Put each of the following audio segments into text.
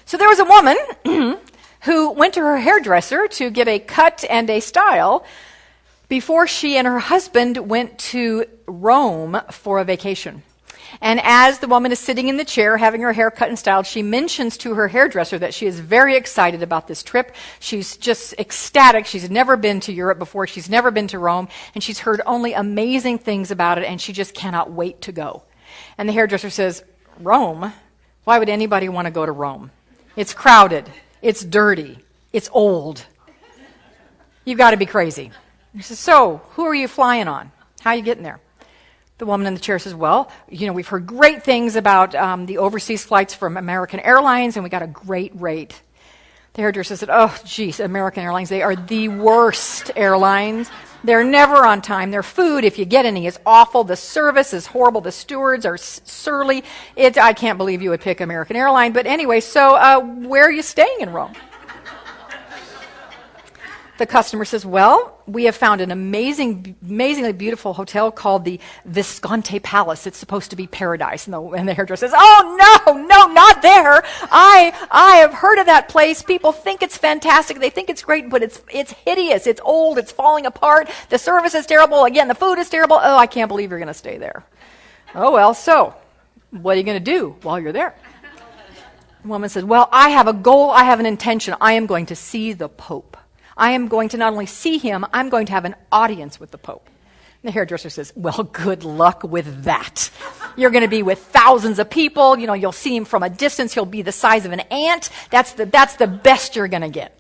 So there was a woman who went to her hairdresser to get a cut and a style before she and her husband went to Rome for a vacation. And as the woman is sitting in the chair having her hair cut and styled, she mentions to her hairdresser that she is very excited about this trip. She's just ecstatic. She's never been to Europe before. She's never been to Rome. And she's heard only amazing things about it, and she just cannot wait to go. And the hairdresser says, Rome? Why would anybody want to go to Rome? It's crowded. It's dirty. It's old. You've got to be crazy. He says, so, who are you flying on? How are you getting there? The woman in the chair says, well, we've heard great things about the overseas flights from American Airlines, and we got a great rate. The hairdresser said, oh, geez, American Airlines, they are the worst airlines. They're never on time. Their food, if you get any, is awful. The service is horrible. The stewards are surly. I can't believe you would pick American Airlines. But anyway, so where are you staying in Rome? The customer says, well, we have found an amazingly beautiful hotel called the Visconti Palace. It's supposed to be paradise. And the hairdresser says, oh, no, not there. I have heard of that place. People think it's fantastic. They think it's great, but it's hideous. It's old. It's falling apart. The service is terrible. Again, the food is terrible. Oh, I can't believe you're going to stay there. Oh, well, so what are you going to do while you're there? The woman says, well, I have a goal. I have an intention. I am going to see the Pope. I am going to not only see him, I'm going to have an audience with the Pope. And the hairdresser says, well, good luck with that. You're going to be with thousands of people. You'll see him from a distance. He'll be the size of an ant. That's the best you're going to get.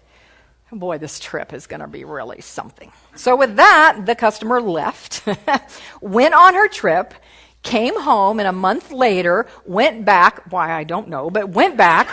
Boy, this trip is going to be really something. So with that, the customer left, went on her trip, came home, and a month later went back, why I don't know, but went back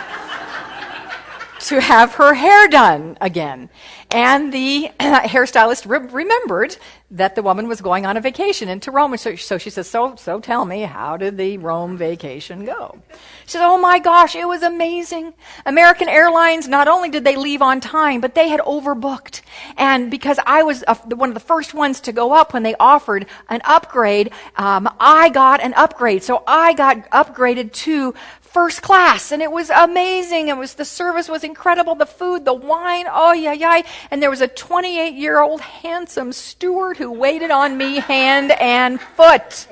to have her hair done again. And the hairstylist remembered that the woman was going on a vacation into Rome. And so she says, so tell me, how did the Rome vacation go? She says, oh my gosh, it was amazing. American Airlines, not only did they leave on time, but they had overbooked. And because I was one of the first ones to go up when they offered an upgrade, I got an upgrade. So I got upgraded to first class, and it was amazing. The service was incredible, the food, the wine, oh yeah. And there was a 28-year-old handsome steward who waited on me hand and foot.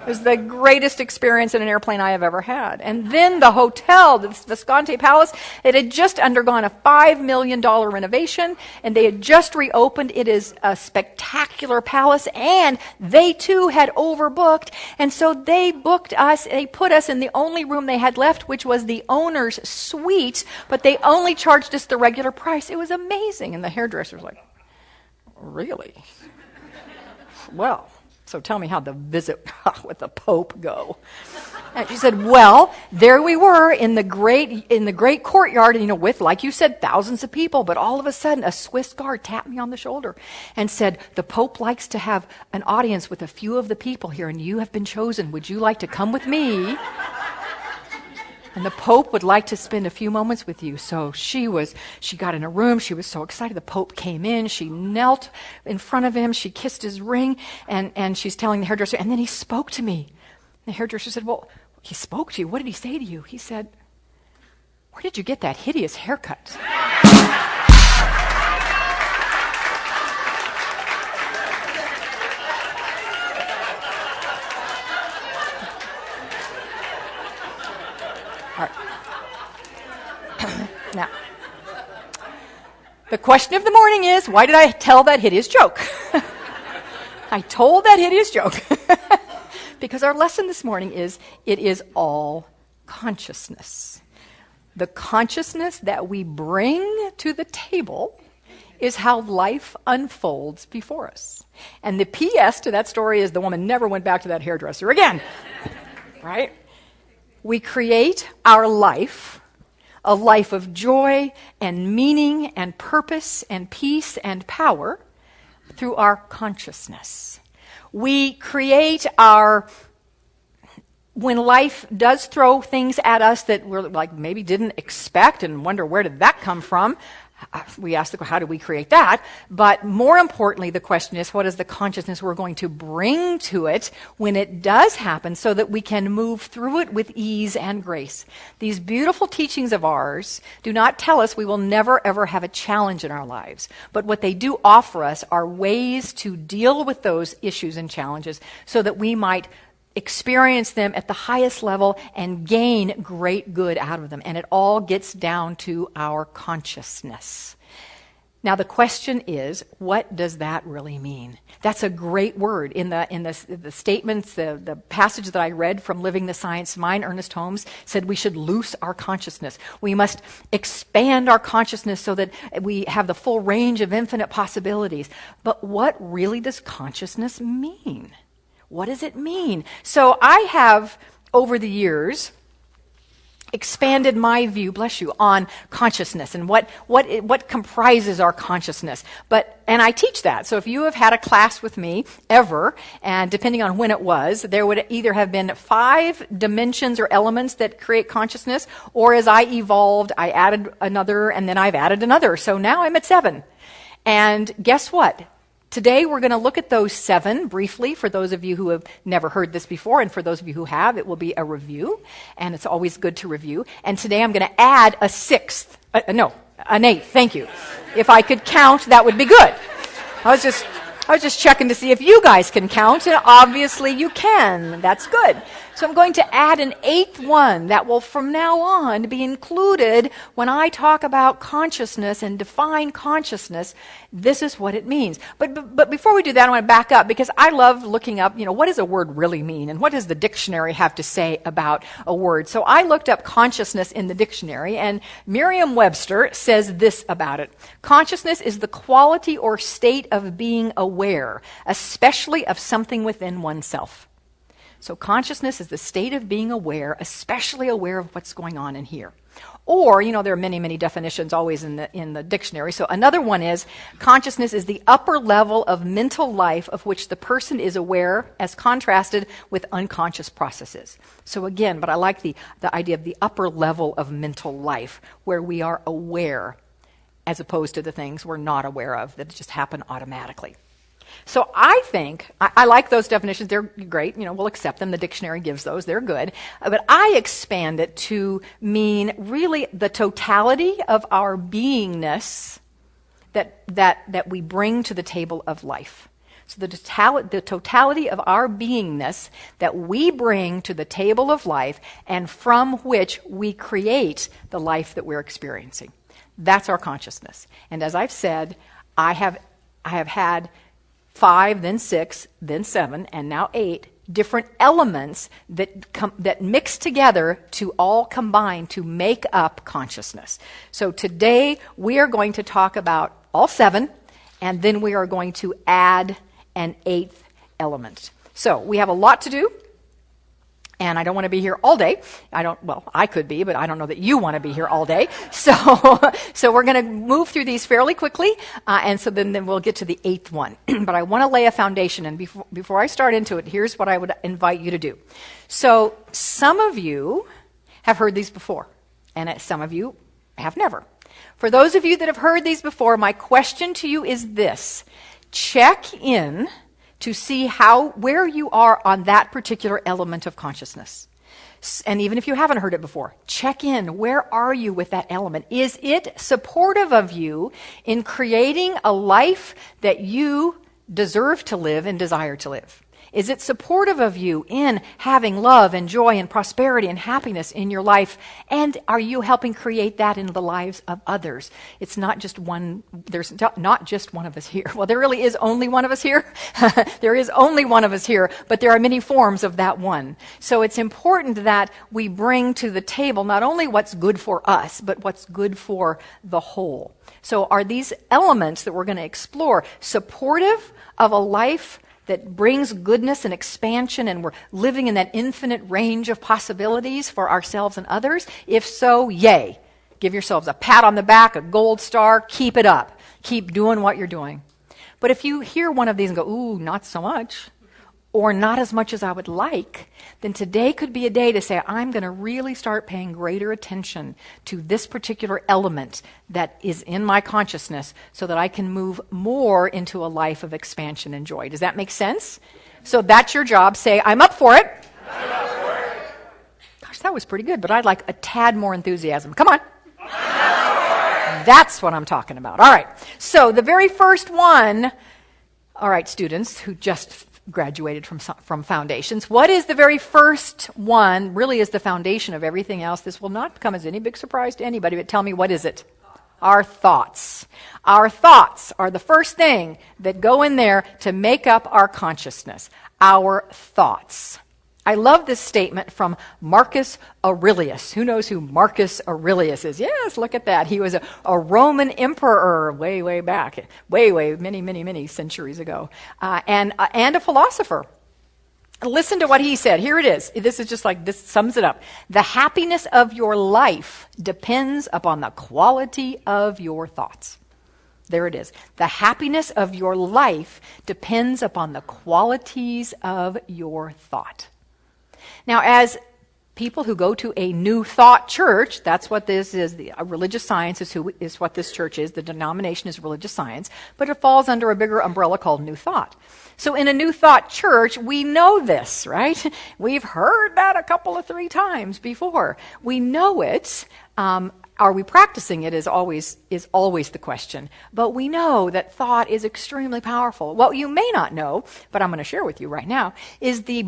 It was the greatest experience in an airplane I have ever had. And then the hotel, the Visconti Palace, it had just undergone a $5 million renovation, and they had just reopened. It is a spectacular palace, and they too had overbooked. And so they booked us, they put us in the only room they had left, which was the owner's suite, but they only charged us the regular price. It was amazing. And the hairdresser's like, really? Well, so tell me how the visit with the Pope go. And she said, well, there we were in the great courtyard, with, like you said, thousands of people. But all of a sudden, a Swiss guard tapped me on the shoulder and said, the Pope likes to have an audience with a few of the people here, and you have been chosen. Would you like to come with me? And the Pope would like to spend a few moments with you. So she got in a room. She was so excited. The Pope came in. She knelt in front of him. She kissed his ring. And she's telling the hairdresser, and then he spoke to me. The hairdresser said, well, he spoke to you. What did he say to you? He said, where did you get that hideous haircut? All right. Now, the question of the morning is, why did I tell that hideous joke? I told that hideous joke because our lesson this morning is, it is all consciousness. The consciousness that we bring to the table is how life unfolds before us. And the PS to that story is the woman never went back to that hairdresser again. Right? We create our life, a life of joy and meaning and purpose and peace and power, through our consciousness. We create when life does throw things at us that we're like maybe didn't expect and wonder, where did that come from? We ask how do we create that? But more importantly, the question is, what is the consciousness we're going to bring to it when it does happen so that we can move through it with ease and grace? These beautiful teachings of ours do not tell us we will never, ever have a challenge in our lives. But what they do offer us are ways to deal with those issues and challenges so that we might experience them at the highest level and gain great good out of them. And it all gets down to our consciousness. Now the question is, what does that really mean? That's a great word. In the statements, the passage that I read from Living the Science Mind, Ernest Holmes said we should loose our consciousness. We must expand our consciousness so that we have the full range of infinite possibilities. But what really does consciousness mean? What does it mean? So I have, over the years, expanded my view, bless you, on consciousness and what comprises our consciousness. And I teach that. So if you have had a class with me ever, and depending on when it was, there would either have been 5 dimensions or elements that create consciousness, or as I evolved, I added another, and then I've added another. So now I'm at 7. And guess what? Today we're going to look at those 7 briefly for those of you who have never heard this before, and for those of you who have, it will be a review, and it's always good to review. And today I'm going to add an 8th, thank you. If I could count, that would be good. I was just checking to see if you guys can count, and obviously you can. That's good. So I'm going to add an 8th one that will from now on be included when I talk about consciousness and define consciousness. This is what it means. But before we do that, I want to back up because I love looking up, what does a word really mean? And what does the dictionary have to say about a word? So I looked up consciousness in the dictionary, and Merriam-Webster says this about it. Consciousness is the quality or state of being aware, especially of something within oneself. So consciousness is the state of being aware, especially aware of what's going on in here. Or, there are many, many definitions always in the dictionary. So another one is, consciousness is the upper level of mental life of which the person is aware as contrasted with unconscious processes. So again, but I like the idea of the upper level of mental life where we are aware as opposed to the things we're not aware of that just happen automatically. So I think, I like those definitions, they're great, we'll accept them, the dictionary gives those, they're good, but I expand it to mean really the totality of our beingness that we bring to the table of life. So the totality of our beingness that we bring to the table of life and from which we create the life that we're experiencing. That's our consciousness. And as I've said, I have had 5, then 6, then 7, and now 8 different elements that mix together to all combine to make up consciousness. So today we are going to talk about all 7, and then we are going to add an 8th element. So we have a lot to do. And I don't want to be here all day. I could be, but I don't know that you want to be here all day. So we're going to move through these fairly quickly, and so then we'll get to the 8th one. But I want to lay a foundation, and before I start into it, here's what I would invite you to do. So some of you have heard these before, and some of you have never. For those of you that have heard these before, my question to you is this. Check in to see where you are on that particular element of consciousness. And even if you haven't heard it before, check in. Where are you with that element? Is it supportive of you in creating a life that you deserve to live and desire to live? Is it supportive of you in having love and joy and prosperity and happiness in your life? And are you helping create that in the lives of others? It's not just one, there's not just one of us here. Well, there really is only one of us here. There is only one of us here, but there are many forms of that one. So it's important that we bring to the table not only what's good for us, but what's good for the whole. So are these elements that we're going to explore supportive of a life that brings goodness and expansion, and we're living in that infinite range of possibilities for ourselves and others? If so, yay. Give yourselves a pat on the back, a gold star, keep it up. Keep doing what you're doing. But if you hear one of these and go, ooh, not so much, or not as much as I would like, then today could be a day to say, I'm going to really start paying greater attention to this particular element that is in my consciousness so that I can move more into a life of expansion and joy. Does that make sense? So that's your job. Say, I'm up for it. I'm up for it. Gosh, that was pretty good, but I'd like a tad more enthusiasm. Come on. That's what I'm talking about. All right. So the very first one, all right, students who just graduated from foundations, what is the very first one, really is the foundation of everything else. This will not come as any big surprise to anybody, but tell me, what is it? Our thoughts. Our thoughts are the first thing that go in there to make up our consciousness. Our thoughts. I love this statement from Marcus Aurelius. Who knows who Marcus Aurelius is? Yes, look at that. He was a Roman emperor way back, many centuries ago, and a philosopher. Listen to what he said. Here it is. This is just like, this sums it up. The happiness of your life depends upon the quality of your thoughts. There it is. The happiness of your life depends upon the qualities of your thought. Now, as people who go to a New Thought church, that's what this is. The religious science is what this church is. The denomination is religious science, but it falls under a bigger umbrella called New Thought. So in a New Thought church, we know this, right? We've heard that a couple of 3 times before. We know it. Are we practicing it is always the question. But we know that thought is extremely powerful. What you may not know, but I'm going to share with you right now, is the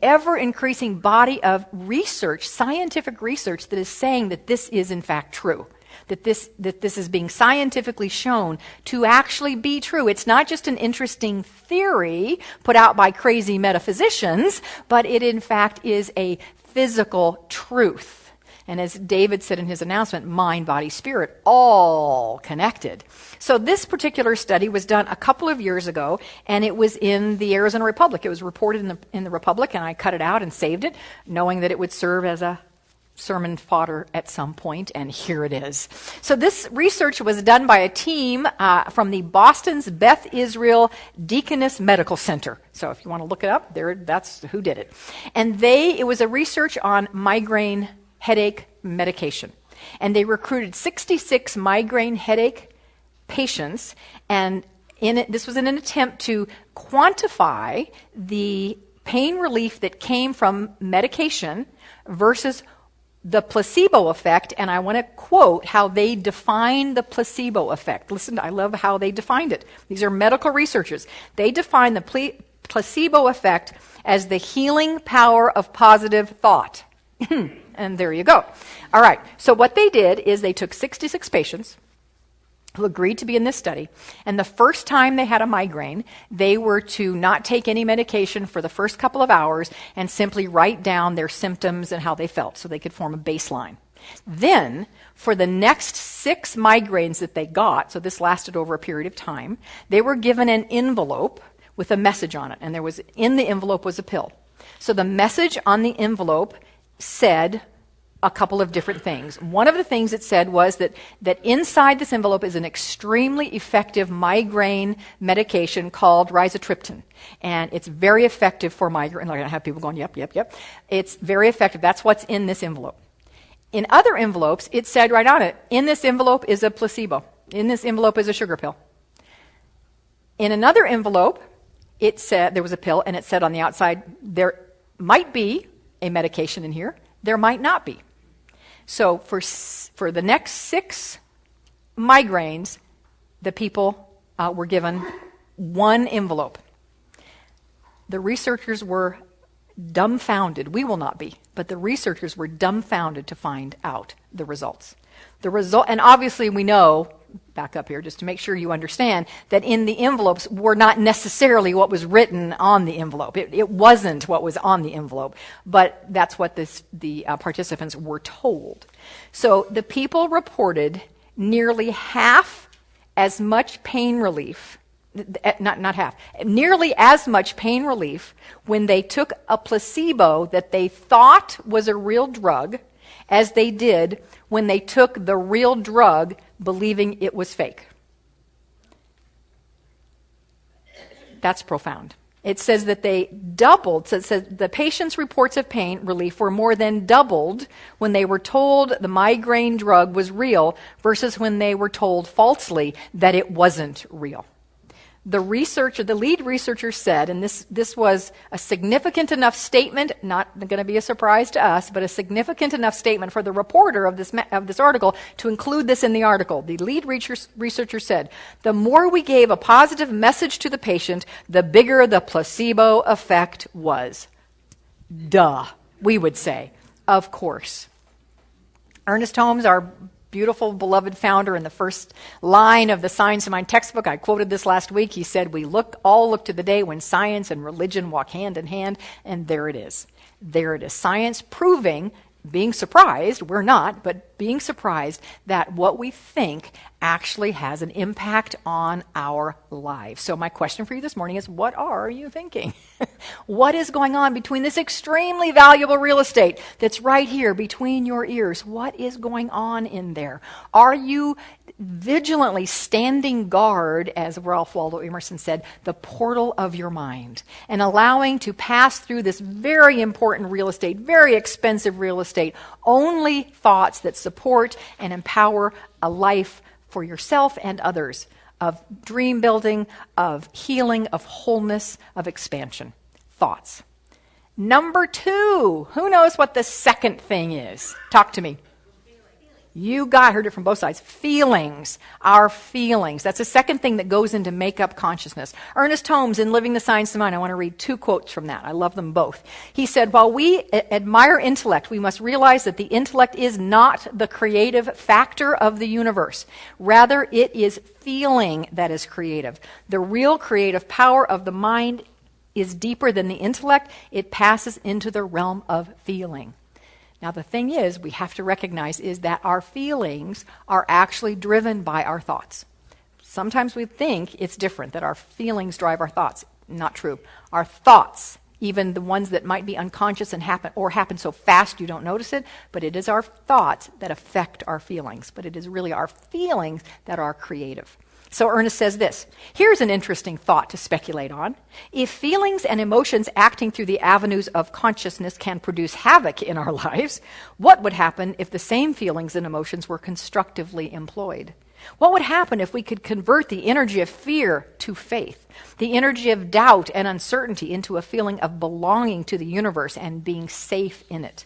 ever-increasing body of research, scientific research, that is saying that this is in fact true. That this is being scientifically shown to actually be true. It's not just an interesting theory put out by crazy metaphysicians, but it in fact is a physical truth. And as David said in his announcement, mind, body, spirit, all connected. So this particular study was done a couple of years ago, and it was in the Arizona Republic. It was reported in the Republic, and I cut it out and saved it, knowing that it would serve as a sermon fodder at some point, and here it is. So this research was done by a team from the Boston's Beth Israel Deaconess Medical Center. So if you want to look it up, that's who did it. And it was a research on migraine headache medication. And they recruited 66 migraine headache patients, and this was in an attempt to quantify the pain relief that came from medication versus the placebo effect. And I want to quote how they defined the placebo effect. Listen, I love how they defined it. These are medical researchers. They defined the placebo effect as the healing power of positive thought. And there you go. All right. So what they did is they took 66 patients who agreed to be in this study, and the first time they had a migraine, they were to not take any medication for the first couple of hours and simply write down their symptoms and how they felt so they could form a baseline. Then, for the next 6 migraines that they got, so this lasted over a period of time, they were given an envelope with a message on it, and in the envelope was a pill. So the message on the envelope said a couple of different things. One of the things it said was that inside this envelope is an extremely effective migraine medication called rizatriptan. And it's very effective for migraine. Like I have people going, yep. It's very effective. That's what's in this envelope. In other envelopes, it said right on it, in this envelope is a placebo. In this envelope is a sugar pill. In another envelope, it said there was a pill, and it said on the outside, there might be a medication in here. There might not be. So for the next 6 migraines, the people were given one envelope. The researchers were dumbfounded. We will not be, but the researchers were dumbfounded to find out the results. And obviously we know, back up here just to make sure you understand, that in the envelopes were not necessarily what was written on the envelope. It wasn't what was on the envelope, but that's what the participants were told. So the people reported nearly half as much pain relief, not half, nearly as much pain relief when they took a placebo that they thought was a real drug as they did when they took the real drug believing it was fake. That's profound. It says that they doubled. So it says the patient's reports of pain relief were more than doubled when they were told the migraine drug was real versus when they were told falsely that it wasn't real. The lead researcher said, and this was a significant enough statement, not going to be a surprise to us, but a significant enough statement for the reporter of this article to include this in the article. The lead researcher said, the more we gave a positive message to the patient, the bigger the placebo effect was. Duh, we would say. Of course. Ernest Holmes, our beautiful, beloved founder, in the first line of the Science of Mind textbook, I quoted this last week. He said, we all look to the day when science and religion walk hand in hand, and there it is. There it is. Science proving, being surprised, we're not, but being surprised that what we think actually has an impact on our lives. So my question for you this morning is, what are you thinking? What is going on between this extremely valuable real estate that's right here between your ears? What is going on in there? Are you vigilantly standing guard, as Ralph Waldo Emerson said, the portal of your mind, and allowing to pass through this very important real estate, very expensive real estate, only thoughts that support and empower a life for yourself and others, of dream building, of healing, of wholeness, of expansion. Thoughts. Number 2, who knows what the second thing is? Talk to me. Heard it from both sides. Feelings. Our feelings. That's the second thing that goes into make-up consciousness. Ernest Holmes, in Living the Science of Mind, I want to read 2 quotes from that. I love them both. He said, while we admire intellect, we must realize that the intellect is not the creative factor of the universe. Rather, it is feeling that is creative. The real creative power of the mind is deeper than the intellect. It passes into the realm of feeling. Now, the thing is, we have to recognize is that our feelings are actually driven by our thoughts. Sometimes we think it's different, that our feelings drive our thoughts. Not true. Our thoughts, even the ones that might be unconscious and happen so fast you don't notice it, but it is our thoughts that affect our feelings. But it is really our feelings that are creative. So Ernest says this, here's an interesting thought to speculate on. If feelings and emotions acting through the avenues of consciousness can produce havoc in our lives, what would happen if the same feelings and emotions were constructively employed? What would happen if we could convert the energy of fear to faith, the energy of doubt and uncertainty into a feeling of belonging to the universe and being safe in it?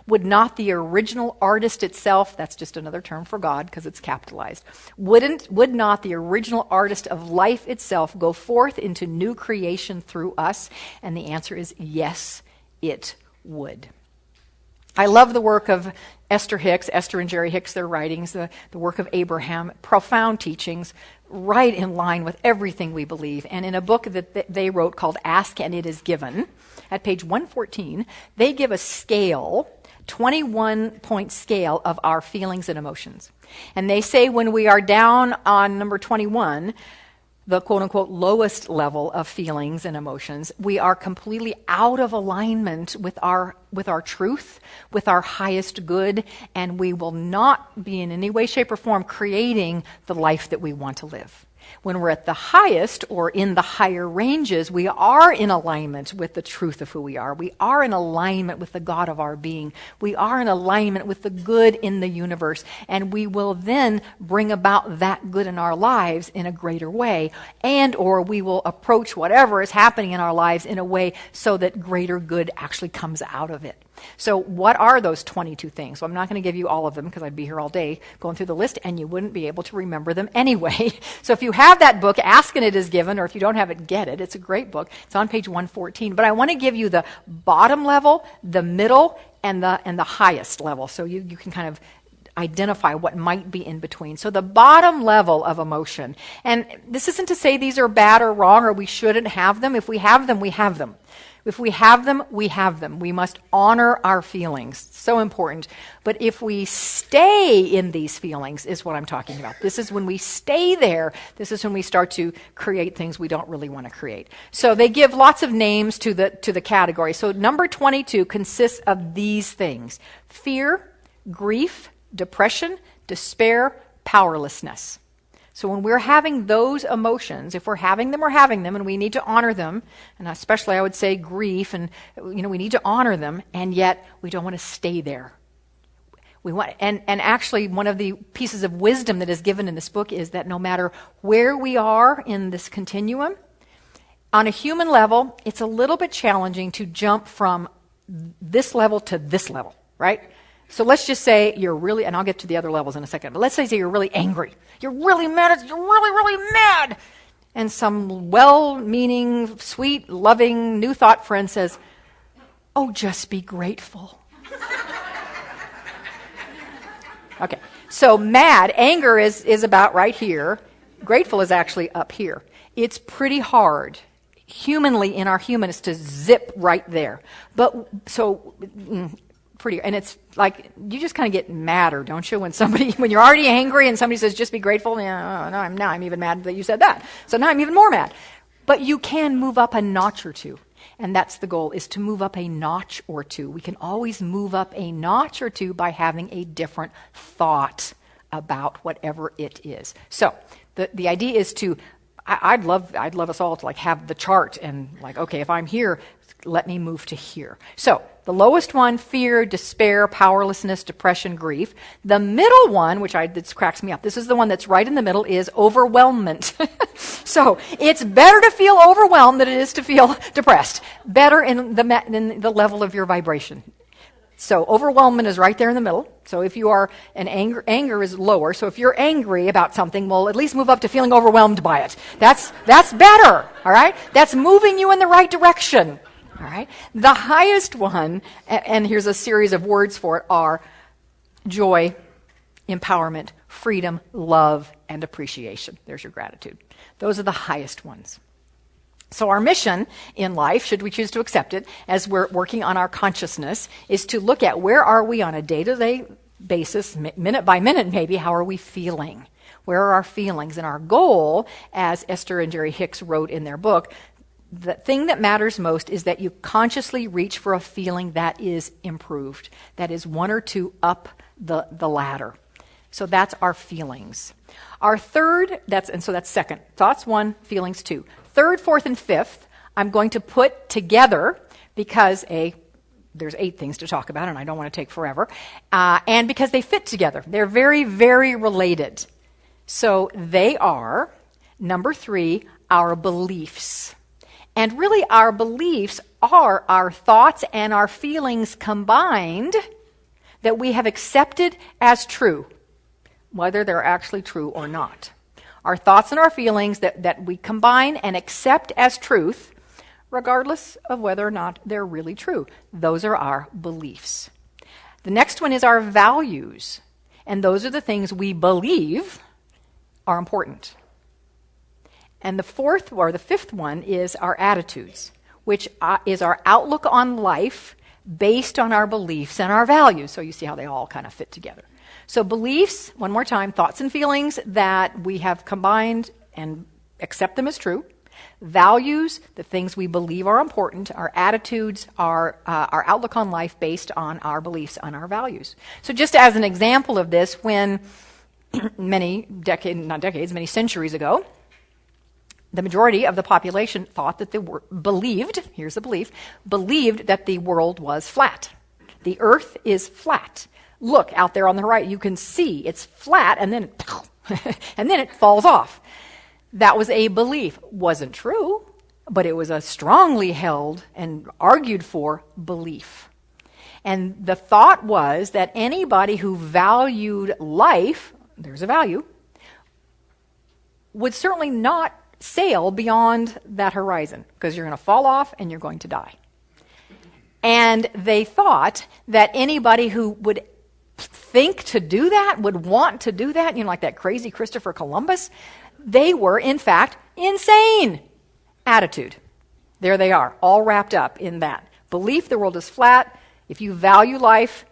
Would not the original artist itself, that's just another term for God because it's capitalized, would not the original artist of life itself go forth into new creation through us? And the answer is yes, it would. I love the work of Esther and Jerry Hicks, their writings, the work of Abraham, profound teachings, right in line with everything we believe. And in a book that they wrote called Ask and It Is Given, at page 114, they give a scale, 21-point scale of our feelings and emotions. And they say when we are down on number 21, the quote-unquote lowest level of feelings and emotions, we are completely out of alignment with our truth, with our highest good, and we will not be in any way, shape, or form creating the life that we want to live. When we're at the highest or in the higher ranges, we are in alignment with the truth of who we are. We are in alignment with the God of our being. We are in alignment with the good in the universe. And we will then bring about that good in our lives in a greater way. And or we will approach whatever is happening in our lives in a way so that greater good actually comes out of it. So what are those 22 things? Well, I'm not going to give you all of them because I'd be here all day going through the list and you wouldn't be able to remember them anyway. So if you have that book, Ask and It Is Given, or if you don't have it, get it. It's a great book. It's on page 114. But I want to give you the bottom level, the middle, and the highest level. So you can kind of identify what might be in between. So the bottom level of emotion. And this isn't to say these are bad or wrong or we shouldn't have them. If we have them, we have them. If we have them, we have them. We must honor our feelings. So important. But if we stay in these feelings is what I'm talking about. This is when we stay there. This is when we start to create things we don't really want to create. So they give lots of names to the category. So number 22 consists of these things: fear, grief, depression, despair, powerlessness. So when we're having those emotions, if we're having them, we're having them, and we need to honor them, and especially I would say grief, and we need to honor them, and yet we don't want to stay there. We want, and actually one of the pieces of wisdom that is given in this book is that no matter where we are in this continuum, on a human level, it's a little bit challenging to jump from this level to this level, right? So let's just say you're really, and I'll get to the other levels in a second, but let's say you're really angry. You're really mad. You're really, really mad. And some well-meaning, sweet, loving, new thought friend says, oh, just be grateful. Okay, so mad, anger is about right here. Grateful is actually up here. It's pretty hard, humanly, in our humanness, to zip right there. But so pretty, and it's like you just kind of get madder, don't you? When you're already angry and somebody says, "Just be grateful." Yeah, now I'm even mad that you said that. So now I'm even more mad. But you can move up a notch or two. And that's the goal, is to move up a notch or two. We can always move up a notch or two by having a different thought about whatever it is. So the idea is to, I'd love us all to like have the chart and like, okay, if I'm here, let me move to here. So the lowest one, fear, despair, powerlessness, depression, grief. The middle one, this cracks me up, this is the one that's right in the middle, is overwhelmment. So it's better to feel overwhelmed than it is to feel depressed. Better in the level of your vibration. So overwhelmment is right there in the middle. So if you are, and anger is lower. So if you're angry about something, well, at least move up to feeling overwhelmed by it. That's better, all right? That's moving you in the right direction, all right? The highest one, and here's a series of words for it, are joy, empowerment, freedom, love, and appreciation. There's your gratitude. Those are the highest ones. So our mission in life, should we choose to accept it, as we're working on our consciousness, is to look at where are we on a day-to-day basis, minute by minute maybe, how are we feeling? Where are our feelings? And our goal, as Esther and Jerry Hicks wrote in their book, the thing that matters most is that you consciously reach for a feeling that is improved, that is one or two up the ladder. So that's our feelings. Our third, that's second. Thoughts 1, feelings 2. Third, fourth, and fifth, I'm going to put together because there's 8 things to talk about, and I don't want to take forever, and because they fit together. They're very, very related. So they are, number 3, our beliefs. And really, our beliefs are our thoughts and our feelings combined that we have accepted as true, whether they're actually true or not. Our thoughts and our feelings that we combine and accept as truth, regardless of whether or not they're really true. Those are our beliefs. The next one is our values. And those are the things we believe are important. And the fourth or the fifth one is our attitudes, which is our outlook on life based on our beliefs and our values. So you see how they all kind of fit together. So beliefs, one more time, thoughts and feelings that we have combined and accept them as true. Values, the things we believe are important. Our attitudes, our outlook on life based on our beliefs and our values. So just as an example of this, when many centuries ago, the majority of the population thought that believed that the world was flat. The earth is flat. Look out there on the right, you can see it's flat, and then it falls off. That was a belief. Wasn't true, but it was a strongly held and argued for belief. And the thought was that anybody who valued life, there's a value, would certainly not sail beyond that horizon, because you're going to fall off and you're going to die. And they thought that anybody who would think to do that, would want to do that, like that crazy Christopher Columbus, they were, in fact, insane. Attitude. There they are, all wrapped up in that. Belief the world is flat. If you value life,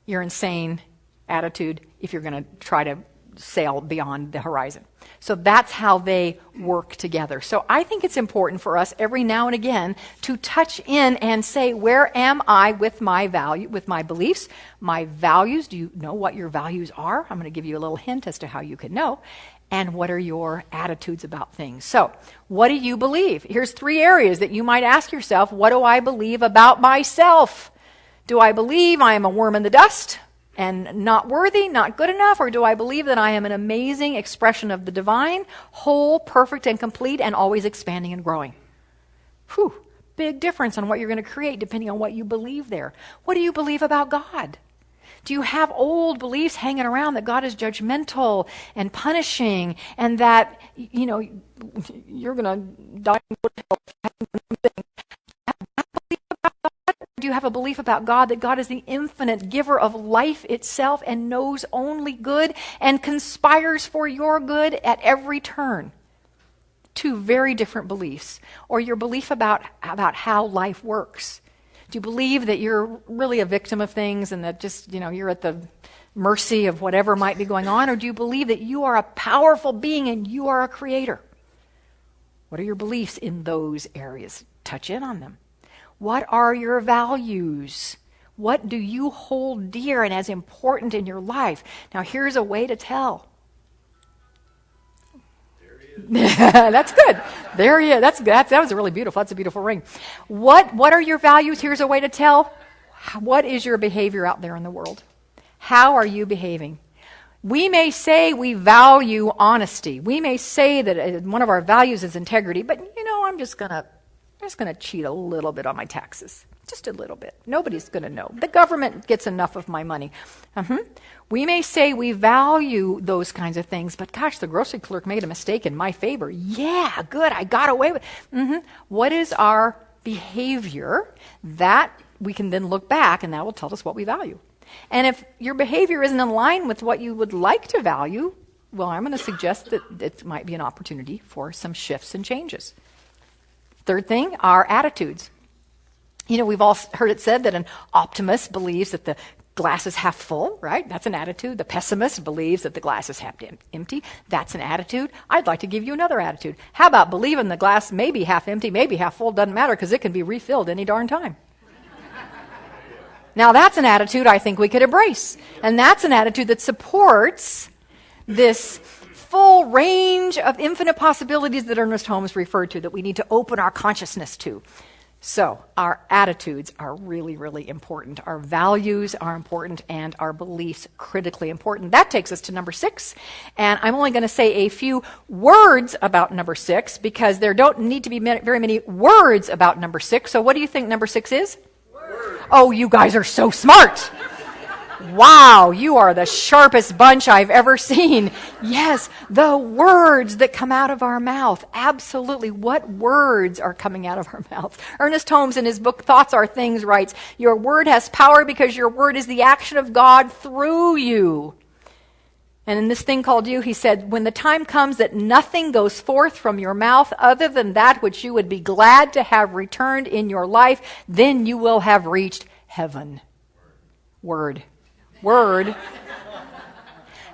you're insane. Attitude, if you're going to try to sail beyond the horizon. So that's how they work together. So I think it's important for us every now and again to touch in and say, where am I with my value, with my beliefs, my values? Do you know what your values are? I'm going to give you a little hint as to how you can know. And what are your attitudes about things? So, what do you believe? Here's 3 areas that you might ask yourself. What do I believe about myself? Do I believe I am a worm in the dust and not worthy, not good enough? Or do I believe that I am an amazing expression of the divine, whole, perfect, and complete, and always expanding and growing? Whew, big difference on what you're going to create depending on what you believe there. What do you believe about God? Do you have old beliefs hanging around that God is judgmental and punishing and that, you know, you're going to die and go to hell if you haven't done something? Do you have a belief about God that God is the infinite giver of life itself and knows only good and conspires for your good at every turn? 2 very different beliefs. Or your belief about how life works. Do you believe that you're really a victim of things and that just, you know, you're at the mercy of whatever might be going on? Or do you believe that you are a powerful being and you are a creator? What are your beliefs in those areas? Touch in on them. What are your values? What do you hold dear and as important in your life? Now, here's a way to tell. That's good. There he is. That was really beautiful. That's a beautiful ring. What are your values? Here's a way to tell. What is your behavior out there in the world? How are you behaving? We may say we value honesty. We may say that one of our values is integrity, but you know, I'm just gonna cheat a little bit on my taxes. Just a little bit. Nobody's going to know. The government gets enough of my money. We may say we value those kinds of things, but gosh, the grocery clerk made a mistake in my favor. Yeah, good, I got away with it. What is our behavior? That we can then look back, and that will tell us what we value. And if your behavior isn't in line with what you would like to value, well, I'm going to suggest that it might be an opportunity for some shifts and changes. Third thing, our attitudes. You know, we've all heard it said that an optimist believes that the glass is half full, right? That's an attitude. The pessimist believes that the glass is half empty. That's an attitude. I'd like to give you another attitude. How about believing the glass may be half empty, maybe half full, doesn't matter because it can be refilled any darn time. Now that's an attitude I think we could embrace. And that's an attitude that supports this full range of infinite possibilities that Ernest Holmes referred to, that we need to open our consciousness to. So our attitudes are really, really important. Our values are important, and our beliefs critically important. That takes us to number 6. And I'm only going to say a few words about number 6 because there don't need to be very many words about number 6. So what do you think number 6 is? Word. Oh, you guys are so smart. Wow, you are the sharpest bunch I've ever seen. Yes, the words that come out of our mouth. Absolutely. What words are coming out of our mouths? Ernest Holmes in his book, Thoughts Are Things, writes, your word has power because your word is the action of God through you. And in this thing called you, he said, when the time comes that nothing goes forth from your mouth other than that which you would be glad to have returned in your life, then you will have reached heaven. Word.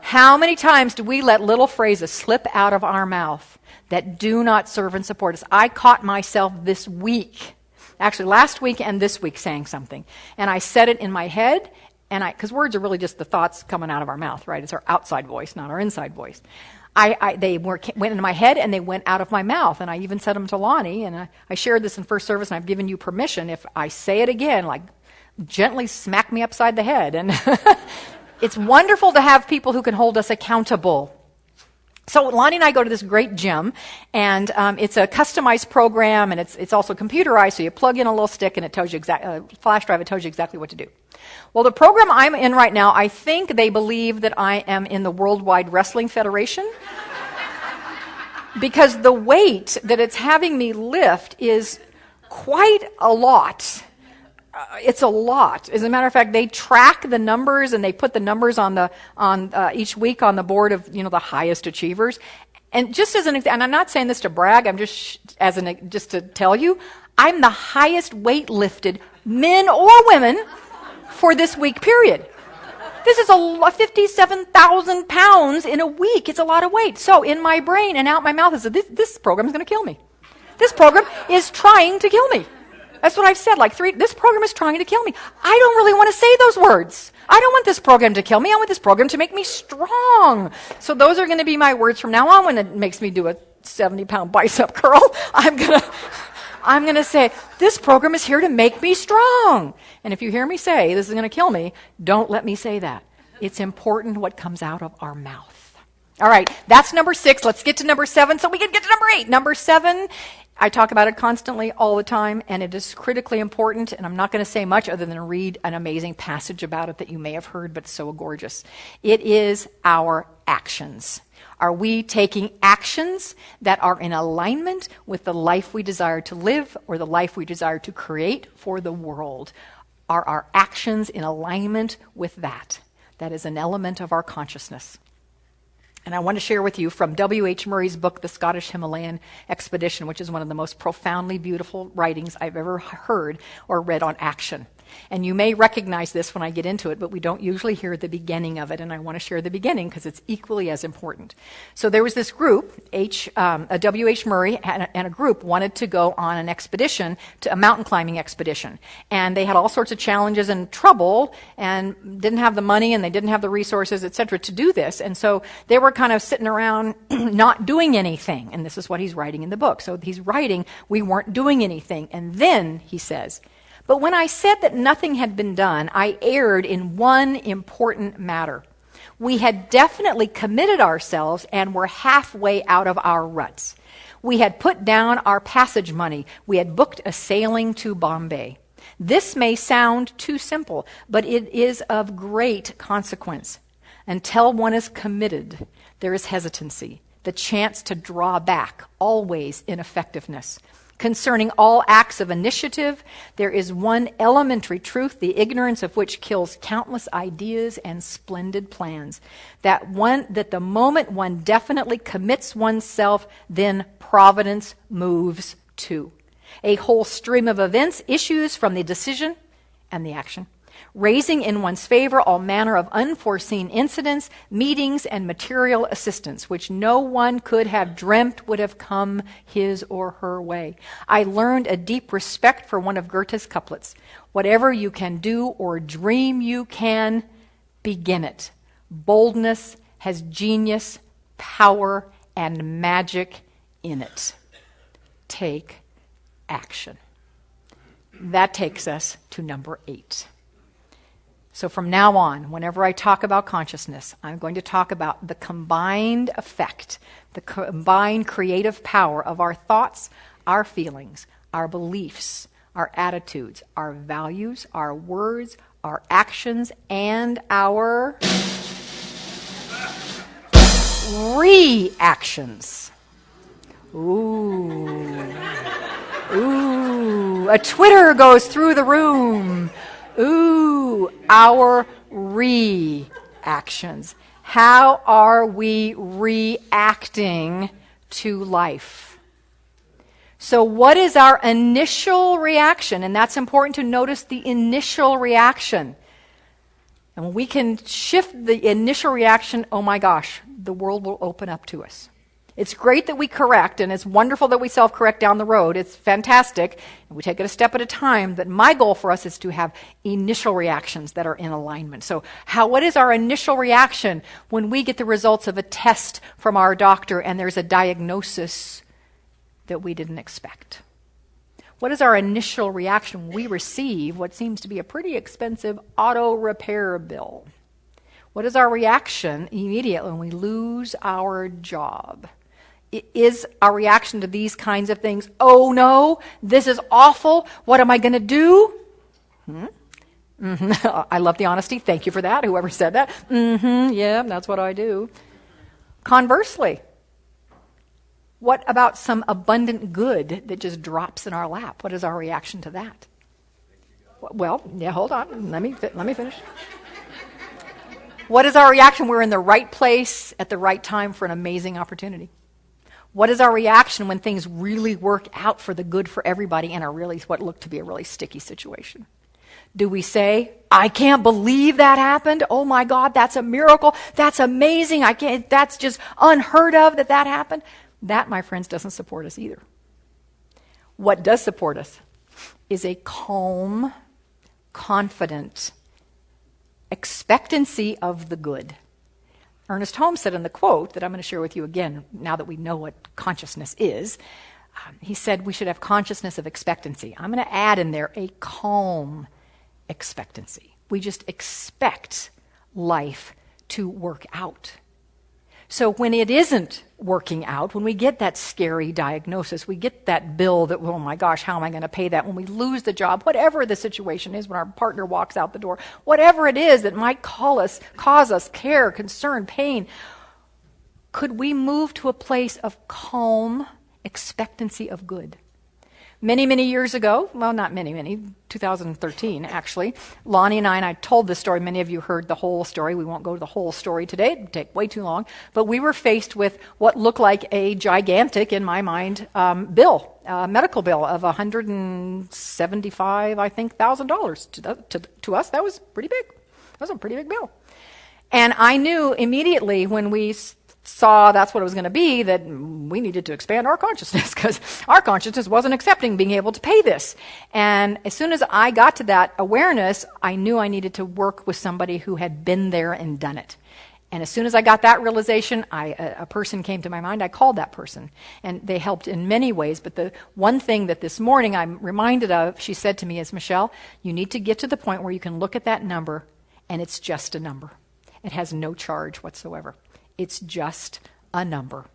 How many times do we let little phrases slip out of our mouth that do not serve and support us? I caught myself this week, actually last week and this week, saying something. And I said it in my head, because words are really just the thoughts coming out of our mouth, right? It's our outside voice, not our inside voice. They went into my head and they went out of my mouth. And I even said them to Lonnie, and I shared this in first service, and I've given you permission, if I say it again, like, gently smack me upside the head. And it's wonderful to have people who can hold us accountable. So Lonnie and I go to this great gym, and it's a customized program, and it's also computerized, so you plug in a little stick and it tells you flash drive, it tells you exactly what to do. Well, the program I'm in right now, I think they believe that I am in the Worldwide Wrestling Federation because the weight that it's having me lift is quite a lot. It's a lot. As a matter of fact, they track the numbers and they put the numbers on each week on the board of the highest achievers. And just as and I'm not saying this to brag. I'm just to tell you, I'm the highest weight lifted, men or women, for this week period. This is 57,000 pounds in a week. It's a lot of weight. So in my brain and out my mouth is this program is going to kill me. This program is trying to kill me. That's what I've said, like this program is trying to kill me. I don't really want to say those words. I don't want this program to kill me. I want this program to make me strong. So those are going to be my words from now on when it makes me do a 70-pound bicep curl. I'm going to say, this program is here to make me strong. And if you hear me say, this is going to kill me, don't let me say that. It's important what comes out of our mouth. All right, that's number 6. Let's get to number 7 so we can get to number 8. Number 7, I talk about it constantly all the time, and it is critically important, and I'm not going to say much other than read an amazing passage about it that you may have heard, but it's so gorgeous. It is our actions. Are we taking actions that are in alignment with the life we desire to live or the life we desire to create for the world? Are our actions in alignment with that? That is an element of our consciousness. And I want to share with you from W.H. Murray's book, The Scottish Himalayan Expedition, which is one of the most profoundly beautiful writings I've ever heard or read on action. And you may recognize this when I get into it, but we don't usually hear the beginning of it, and I want to share the beginning because it's equally as important. So there was this group, W.H. Murray and a group wanted to go on an expedition, a mountain climbing expedition. And they had all sorts of challenges and trouble and didn't have the money and they didn't have the resources, et cetera, to do this. And so they were kind of sitting around not doing anything. And this is what he's writing in the book. So he's writing, we weren't doing anything. And then he says, but when I said that nothing had been done, I erred in one important matter. We had definitely committed ourselves and were halfway out of our ruts. We had put down our passage money. We had booked a sailing to Bombay. This may sound too simple, but it is of great consequence. Until one is committed, there is hesitancy, the chance to draw back, always ineffectiveness. Concerning all acts of initiative, there is one elementary truth, the ignorance of which kills countless ideas and splendid plans. That the moment one definitely commits oneself, then providence moves too. A whole stream of events issues from the decision and the action, raising in one's favor all manner of unforeseen incidents, meetings, and material assistance, which no one could have dreamt would have come his or her way. I learned a deep respect for one of Goethe's couplets. Whatever you can do or dream you can, begin it. Boldness has genius, power, and magic in it. Take action. That takes us to number 8. So from now on, whenever I talk about consciousness, I'm going to talk about the combined effect, the combined creative power of our thoughts, our feelings, our beliefs, our attitudes, our values, our words, our actions, and our reactions. Ooh. Ooh. A twitter goes through the room. Ooh, our reactions. How are we reacting to life? So what is our initial reaction? And that's important to notice the initial reaction. And when we can shift the initial reaction, oh my gosh, the world will open up to us. It's great that we correct, and it's wonderful that we self-correct down the road. It's fantastic, and we take it a step at a time. But my goal for us is to have initial reactions that are in alignment. So what is our initial reaction when we get the results of a test from our doctor and there's a diagnosis that we didn't expect? What is our initial reaction when we receive what seems to be a pretty expensive auto repair bill? What is our reaction immediately when we lose our job? Is our reaction to these kinds of things, oh no, this is awful, what am I going to do? I love the honesty. Thank you for that, whoever said that. Yeah, that's what I do. Conversely, what about some abundant good that just drops in our lap? What is our reaction to that? Well, yeah, hold on. Let me finish. What is our reaction? We're in the right place at the right time for an amazing opportunity. What is our reaction when things really work out for the good for everybody in what looked to be a really sticky situation? Do we say, I can't believe that happened. Oh my God, that's a miracle. That's amazing. That's just unheard of that happened. That, my friends, doesn't support us either. What does support us is a calm, confident expectancy of the good. Ernest Holmes said in the quote that I'm going to share with you again, now that we know what consciousness is, he said we should have consciousness of expectancy. I'm going to add in there a calm expectancy. We just expect life to work out. So when it isn't working out, when we get that scary diagnosis, we get that bill that, oh my gosh, how am I going to pay that? When we lose the job, whatever the situation is, when our partner walks out the door, whatever it is that might cause us care, concern, pain, could we move to a place of calm expectancy of good? Many, many years ago, well, not many, 2013 actually, Lonnie and I told this story. Many of you heard the whole story. We won't go to the whole story today. It would take way too long. But we were faced with what looked like a gigantic, in my mind, bill, medical bill of $175, I think, $1,000. To us, that was pretty big. That was a pretty big bill. And I knew immediately when we saw that's what it was going to be, that we needed to expand our consciousness because our consciousness wasn't accepting being able to pay this. And as soon as I got to that awareness, I knew I needed to work with somebody who had been there and done it. And as soon as I got that realization, a person came to my mind. I called that person, and they helped in many ways. But the one thing that this morning I'm reminded of, she said to me, is, Michele, you need to get to the point where you can look at that number, and it's just a number. It has no charge whatsoever. It's just a number.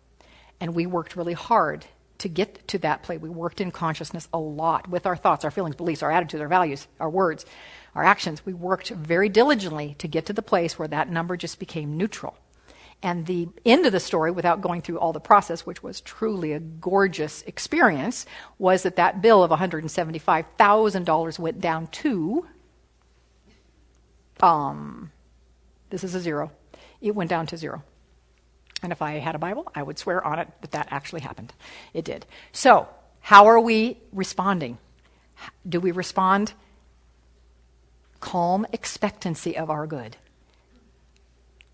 And we worked really hard to get to that place. We worked in consciousness a lot with our thoughts, our feelings, beliefs, our attitudes, our values, our words, our actions. We worked very diligently to get to the place where that number just became neutral. And the end of the story, without going through all the process, which was truly a gorgeous experience, was that bill of $175,000 went down to, this is a zero. It went down to zero. And if I had a Bible, I would swear on it that actually happened. It did. So, how are we responding? Do we respond? Calm expectancy of our good.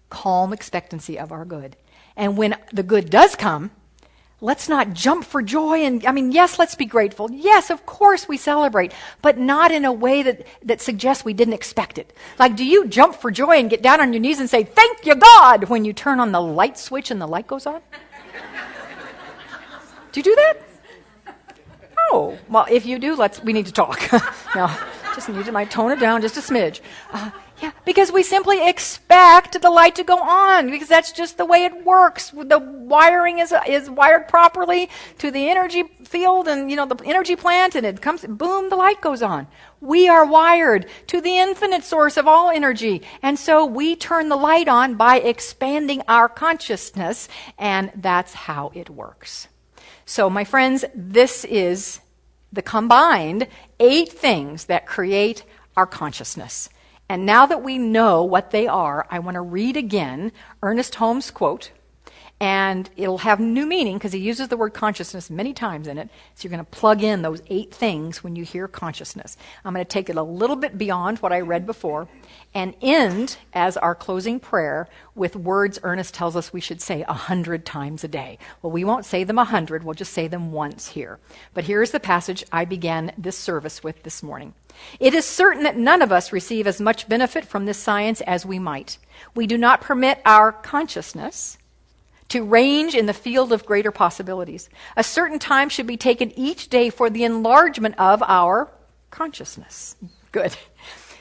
Calm expectancy of our good. And when the good does come, let's not jump for joy. And yes, let's be grateful. Yes, of course we celebrate, but not in a way that suggests we didn't expect it. Like, do you jump for joy and get down on your knees and say, thank you, God, when you turn on the light switch and the light goes on? Do you do that? Oh, well, if you do, we need to talk. No, just might tone it down just a smidge. Yeah, because we simply expect the light to go on, because that's just the way it works. The wiring is wired properly to the energy field and, the energy plant, and it comes, boom, the light goes on. We are wired to the infinite source of all energy, and so we turn the light on by expanding our consciousness, and that's how it works. So, my friends, this is the combined 8 things that create our consciousness. And now that we know what they are, I want to read again Ernest Holmes' quote, and it'll have new meaning because he uses the word consciousness many times in it. So you're going to plug in those 8 things when you hear consciousness. I'm going to take it a little bit beyond what I read before and end as our closing prayer with words Ernest tells us we should say 100 times a day. Well, we won't say them 100, we'll just say them once here. But here's the passage I began this service with this morning. It is certain that none of us receive as much benefit from this science as we might. We do not permit our consciousness to range in the field of greater possibilities. A certain time should be taken each day for the enlargement of our consciousness. Good.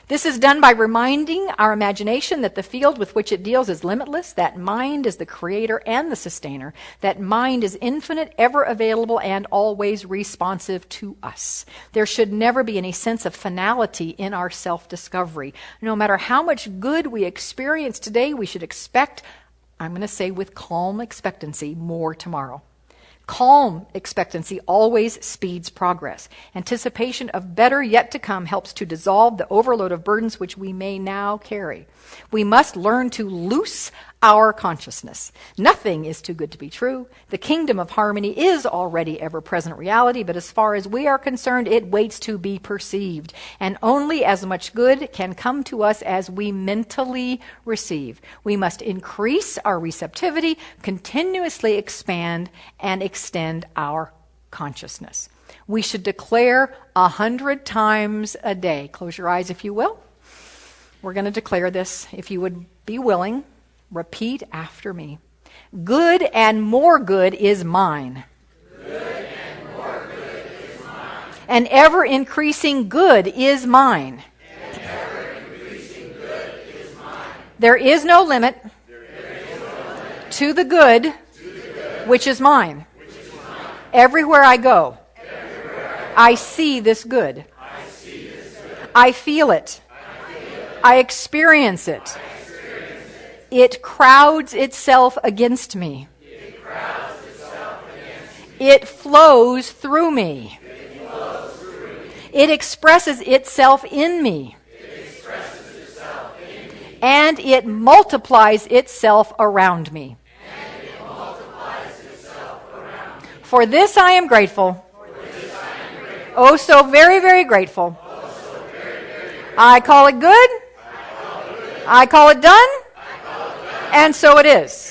This is done by reminding our imagination that the field with which it deals is limitless, that mind is the creator and the sustainer, that mind is infinite, ever available, and always responsive to us. There should never be any sense of finality in our self-discovery. No matter how much good we experience today, we should expect, I'm going to say with calm expectancy, more tomorrow. Calm expectancy always speeds progress. Anticipation of better yet to come helps to dissolve the overload of burdens which we may now carry. We must learn to loose our consciousness. Nothing is too good to be true. The kingdom of harmony is already ever-present reality, but as far as we are concerned, it waits to be perceived. And only as much good can come to us as we mentally receive. We must increase our receptivity, continuously expand and extend our consciousness. we should declare 100 times a day. Close your eyes if you will. We're going to declare this. If you would be willing, repeat after me. Good and more good is mine. Good and more good is mine. And ever increasing good is mine. And ever increasing good is mine. There is no limit, to the good, which is mine. Everywhere I go, I see this good. I feel it. I experience it. It crowds itself against me. It flows through me. It expresses itself in me. And it multiplies itself around me. For this I am grateful. Oh, so very, very grateful. I call it good. I call it done. And so it is.